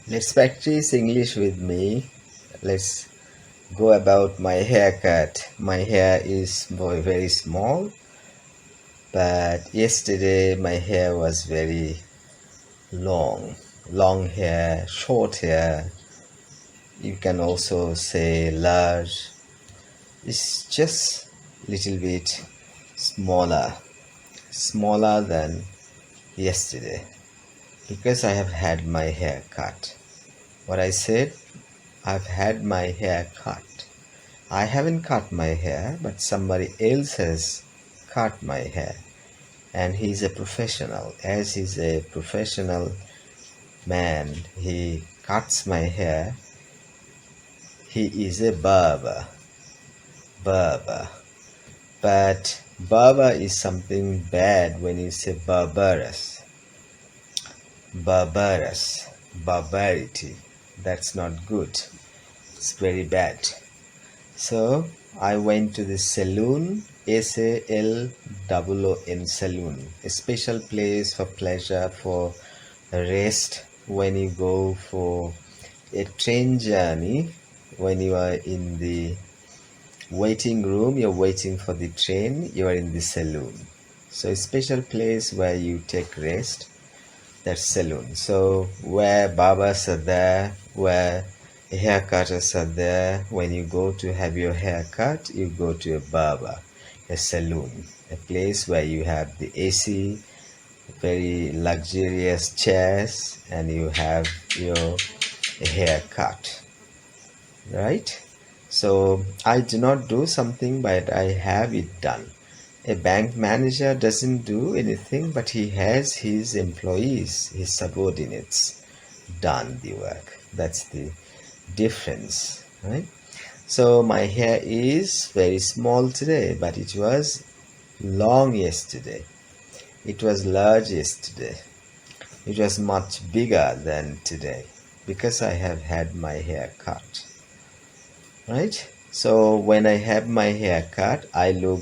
Let's practice English with me. Let's go about my haircut. My hair is very small, but yesterday my hair was very long. Long hair, short hair. You can also say large. It's just little bit smaller, smaller than yesterday because I have had my hair cut. What I said, I've had my hair cut. I haven't cut my hair, but somebody else has cut my hair. And he's a professional. As he's a professional man, he cuts my hair. He is a barber. Barber. But barber is something bad when you say barbarous. Barbarous. Barbarity. That's not good. It's very bad. So I went to the saloon, SALOON saloon, a special place for pleasure, for rest when you go for a train journey, when you are in the waiting room, you're waiting for the train, you are in the saloon. So a special place where you take rest, that's saloon. So where barbers are there, where haircutters are there. When you go to have your hair cut, you go to a barber, a saloon, a place where you have the AC, very luxurious chairs, and you have your hair cut, right? So I do not do something, but I have it done. A bank manager doesn't do anything, but he has his employees, his subordinates, done the work. That's the difference, right? So my hair is very small today, but it was long yesterday. It was large yesterday. It was much bigger than today because I have had my hair cut, right? So when I have my hair cut, I look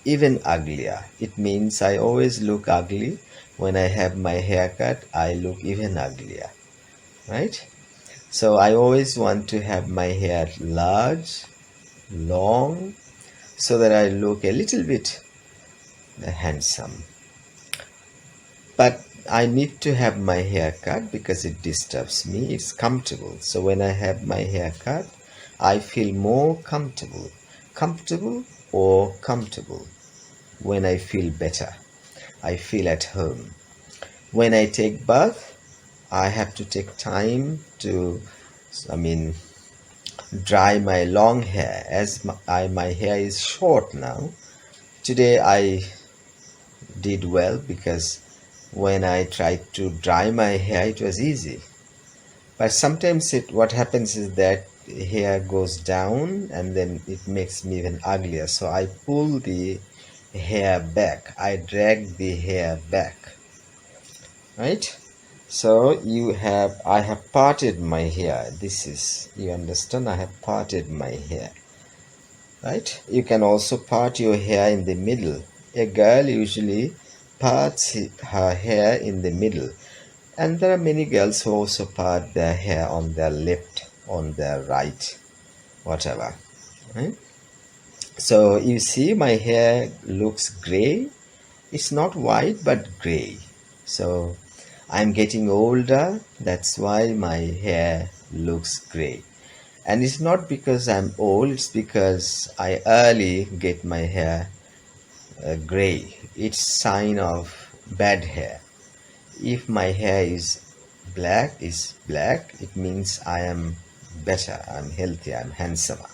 even uglier. It means I always look ugly. When I have my hair cut, I look even uglier, right? So I always want to have my hair large, long, so that I look a little bit handsome. But I need to have my hair cut because it disturbs me. It's comfortable. So when I have my hair cut, I feel more comfortable. Comfortable or comfortable. When I feel better, I feel at home. When I take bath, I have to take time to, dry my long hair. As my hair is short now, today I did well because when I tried to dry my hair, it was easy. But sometimes what happens is that hair goes down and then it makes me even uglier. So I pull the hair back. I drag the hair back, right? So I have parted my hair. This is, you understand, I have parted my hair, right? You can also part your hair in the middle. A girl usually parts her hair in the middle, and there are many girls who also part their hair on their left, on their right, whatever, right? So you see my hair looks gray. It's not white but gray. So I'm getting older, that's why my hair looks gray. And it's not because I'm old, it's because I early get my hair gray. It's sign of bad hair. If my hair is black, it means I am better, I'm healthy, I'm handsomer.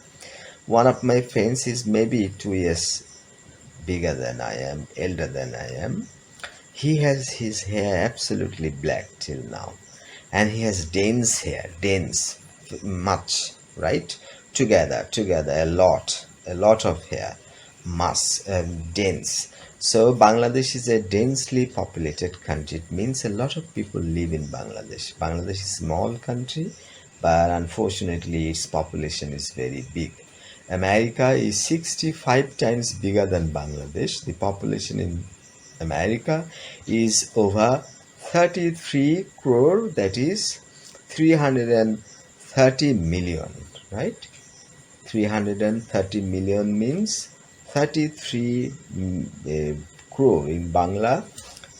One of my friends is maybe 2 years bigger than I am, elder than I am. He has his hair absolutely black till now, and he has dense, much, right? Together, a lot of hair, mass, dense. So Bangladesh is a densely populated country. It means a lot of people live in Bangladesh. Bangladesh is a small country, but unfortunately its population is very big. America is 65 times bigger than Bangladesh. The population in America is over 33 crore, that is 330 million, right? 330 million means 33 crore in Bangla,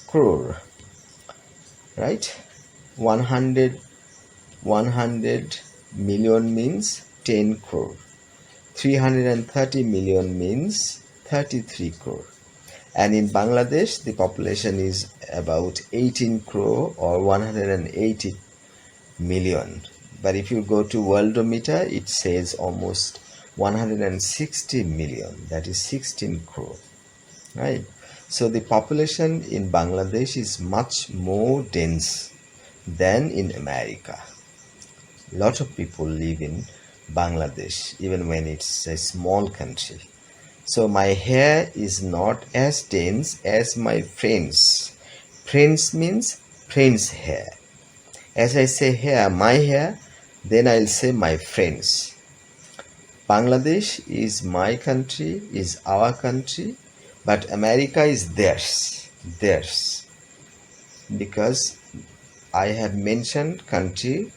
crore, right? 100 million means 10 crore. 330 million means 33 crore. And in Bangladesh, the population is about 18 crore or 180 million. But if you go to Worldometer, it says almost 160 million, that is 16 crore, right? So the population in Bangladesh is much more dense than in America. A lot of people live in Bangladesh, even when it's a small country. So my hair is not as dense as my friends. Friends means friends' hair. As I say hair, my hair, then I'll say my friends. Bangladesh is my country, is our country, but America is theirs, theirs. Because I have mentioned country,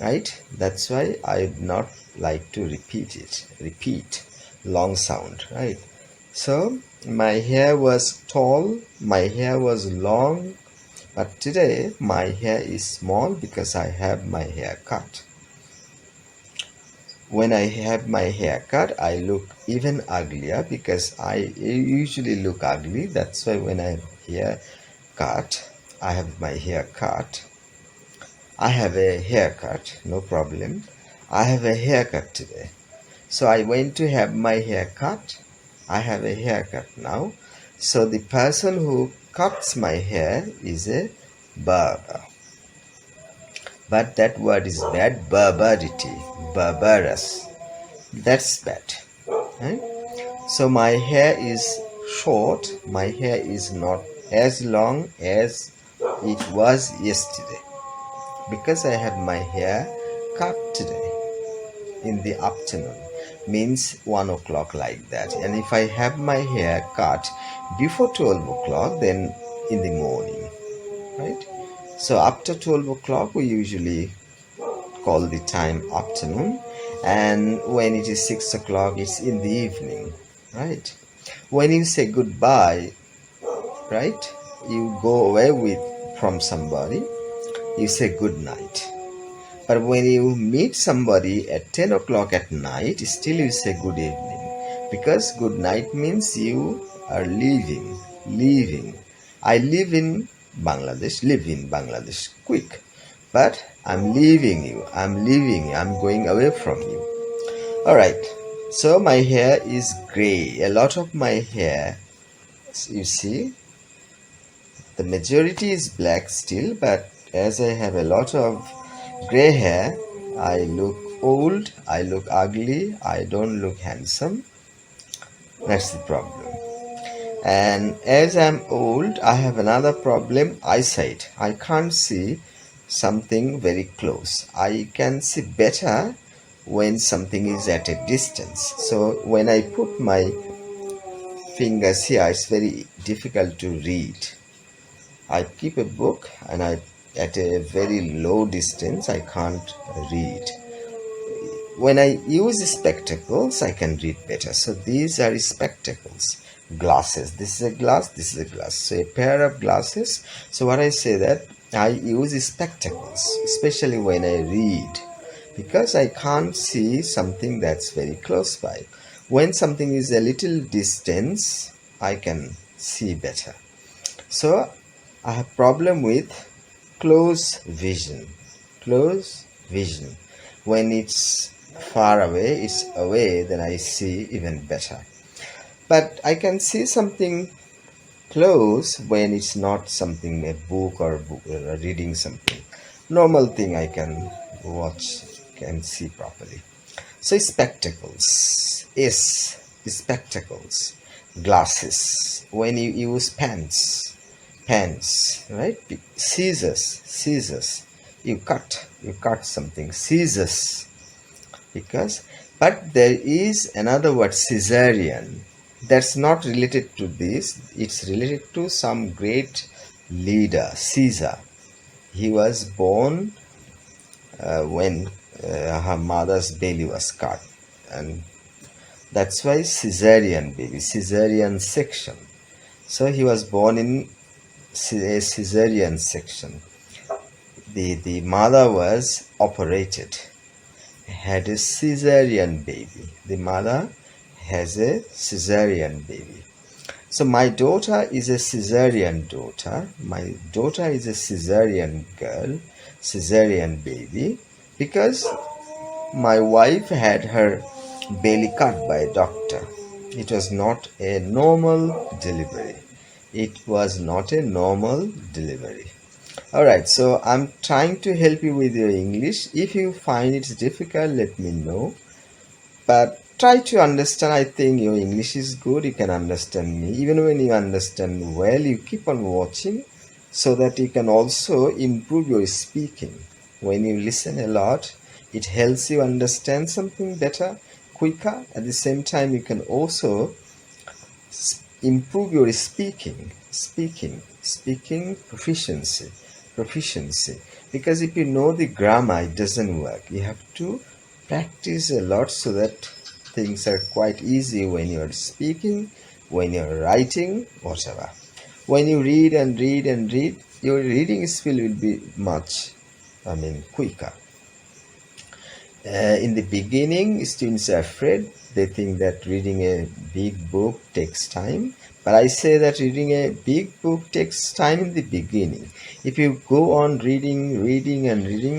right? That's why I would not like to repeat long sound, right? So my hair was tall, my hair was long, but today my hair is small because I have my hair cut. When I have my hair cut, I look even uglier because I usually look ugly. That's why when I have my hair cut. I have a haircut, no problem. I have a haircut today. So I went to have my hair cut. I have a haircut now. So the person who cuts my hair is a barber. But that word is bad, barbarity, barbarous. That's bad. Right? So my hair is short. My hair is not as long as it was yesterday. Because I have my hair cut today in the afternoon, means 1 o'clock like that. And if I have my hair cut before 12 o'clock, then in the morning, right? So after 12 o'clock, we usually call the time afternoon. And when it is 6 o'clock, it's in the evening, right? When you say goodbye, right? You go away from somebody, you say good night. But when you meet somebody at 10 o'clock at night, still you say good evening. Because good night means you are leaving. I live in Bangladesh, quick. But I'm leaving you, I'm going away from you. Alright, so my hair is gray. A lot of my hair, you see, the majority is black still, but as I have a lot of gray hair, I look old, I look ugly, I don't look handsome. That's the problem. And as I'm old, I have another problem, eyesight. I can't see something very close. I can see better when something is at a distance. So when I put my fingers here, it's very difficult to read. I keep a book and at a very low distance, I can't read. When I use spectacles, I can read better. So these are spectacles, glasses. This is a glass, this is a glass. So a pair of glasses. So what I say that I use spectacles, especially when I read, because I can't see something that's very close by. When something is a little distance, I can see better. So I have problem with close vision. When it's far away, it's away, then I see even better. But I can see something close when it's not something, a book or reading something. Normal thing I can watch, can see properly. So spectacles. Yes, spectacles. Glasses. When you use pens, right? Scissors. You cut something. Scissors. But there is another word, Caesarean. That's not related to this. It's related to some great leader, Caesar. He was born when her mother's belly was cut, and that's why cesarean baby, cesarean section. So he was born in a cesarean section. The mother was operated, had a cesarean baby. The mother has a cesarean baby. So my daughter is a cesarean daughter. My daughter is a cesarean girl, cesarean baby, because my wife had her belly cut by a doctor. It was not a normal delivery. It was not a normal delivery. Alright, so I'm trying to help you with your English. If you find it difficult, let me know. But try to understand. I think your English is good. You can understand me. Even when you understand well, you keep on watching so that you can also improve your speaking. When you listen a lot, it helps you understand something better, quicker. At the same time, you can also improve your speaking proficiency. Because if you know the grammar, it doesn't work. You have to practice a lot so that things are quite easy when you're speaking, when you're writing, whatever. When you read and read and read, your reading skill will be much, quicker. In the beginning, students are afraid. They think that reading a big book takes time. But I say that reading a big book takes time in the beginning. If you go on reading,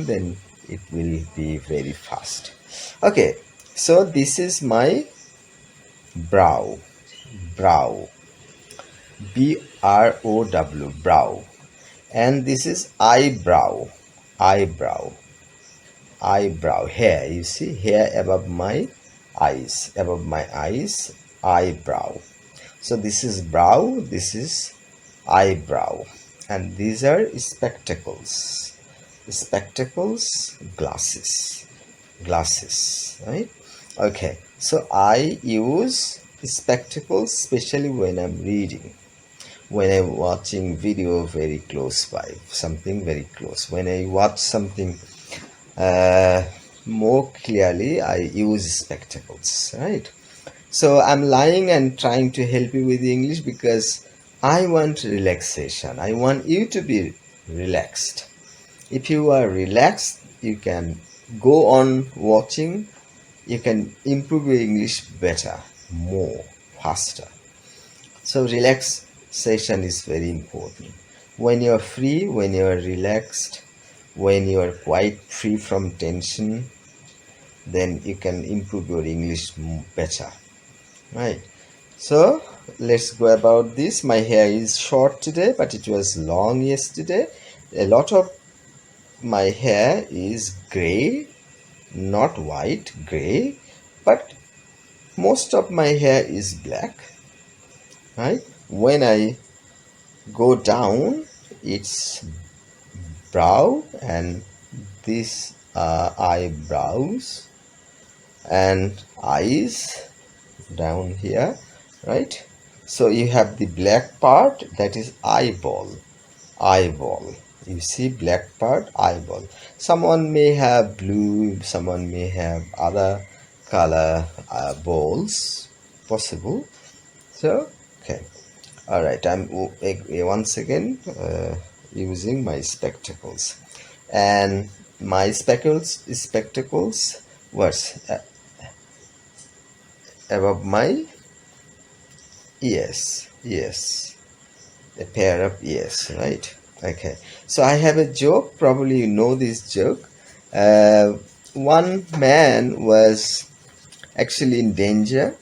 then it will be very fast. Okay, so this is my brow. B-R-O-W, brow. And this is eyebrow. Hair, you see, hair above my eyes, eyebrow. So this is brow, this is eyebrow, and these are spectacles, glasses, right? Okay, so I use spectacles especially when I'm reading, when I'm watching video very close by, something very close. When I watch something more clearly, I use spectacles, right? So I'm lying and trying to help you with English because I want relaxation. I want you to be relaxed. If you are relaxed, you can go on watching. You can improve your English better, more, faster. So relaxation is very important. When you're free, when you're relaxed, when you are quite free from tension, then you can improve your English better, right? So let's go about this. My hair is short today, but it was long yesterday. A lot of my hair is gray, not white, gray, but most of my hair is black, right? When I go down, it's brow, and these are eyebrows and eyes down here, right? So you have the black part, that is eyeball. You see, black part, eyeball. Someone may have blue, someone may have other color balls, possible. So okay, all right, I'm once again using my spectacles, and my spectacles was above my ears, a pair of ears, right? Okay, so I have a joke. Probably you know this joke. One man was actually in danger.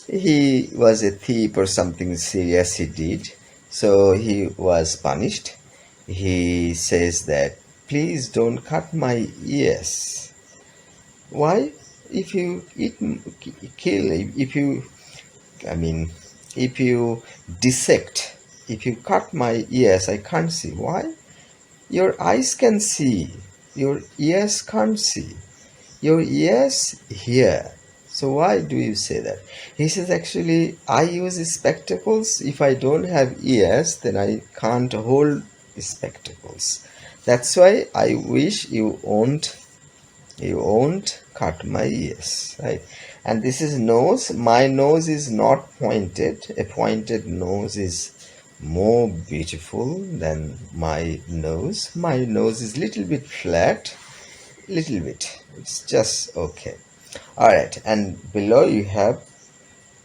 He was a thief or something serious he did, so he was punished. He says that, please don't cut my ears. Why? If you kill, if you dissect, if you cut my ears, I can't see. Why? Your eyes can see, your ears can't see. Your ears hear. So why do you say that? He says, actually, I use spectacles. If I don't have ears, then I can't hold spectacles. That's why I wish you won't cut my ears, right? And this is nose. My nose is not pointed. A pointed nose is more beautiful than my nose. My nose is little bit flat, little bit. It's just okay. All right, and below you have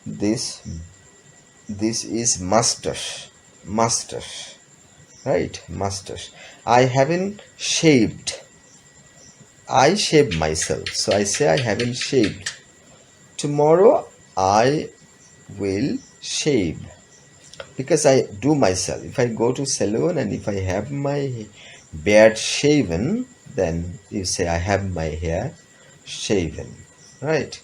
this. This is mustache, mustache, right? Mustache. I haven't shaved. I shave myself, so I say I haven't shaved. Tomorrow I will shave because I do myself. If I go to salon and if I have my beard shaven, then you say I have my hair shaven, right?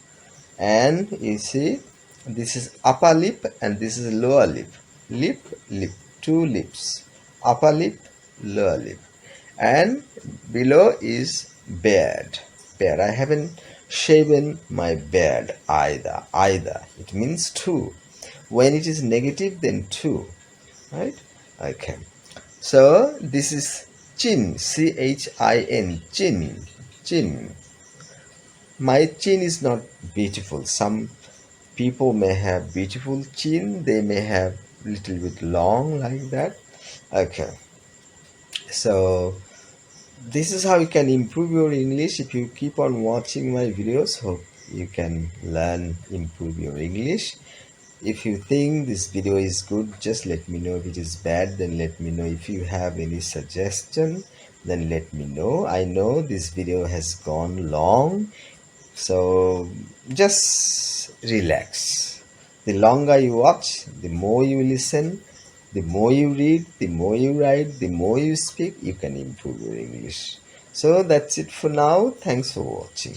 And you see, this is upper lip and this is lower lip. Lip, lip, two lips. Upper lip, lower lip. And below is beard. Beard. I haven't shaven my beard either. Either. It means two. When it is negative, then two. Right? Okay. So this is chin. chin. Chin. Chin. My chin is not beautiful. Some people may have beautiful chin. They may have little bit long like that. Okay. So this is how you can improve your English if you keep on watching my videos. Hope you can learn, improve your English. If you think this video is good, just let me know. If it is bad, then let me know. If you have any suggestion, then let me know. I know this video has gone long, so just relax. The longer you watch, the more you listen, the more you read, the more you write, the more you speak, you can improve your English. So that's it for now. Thanks for watching.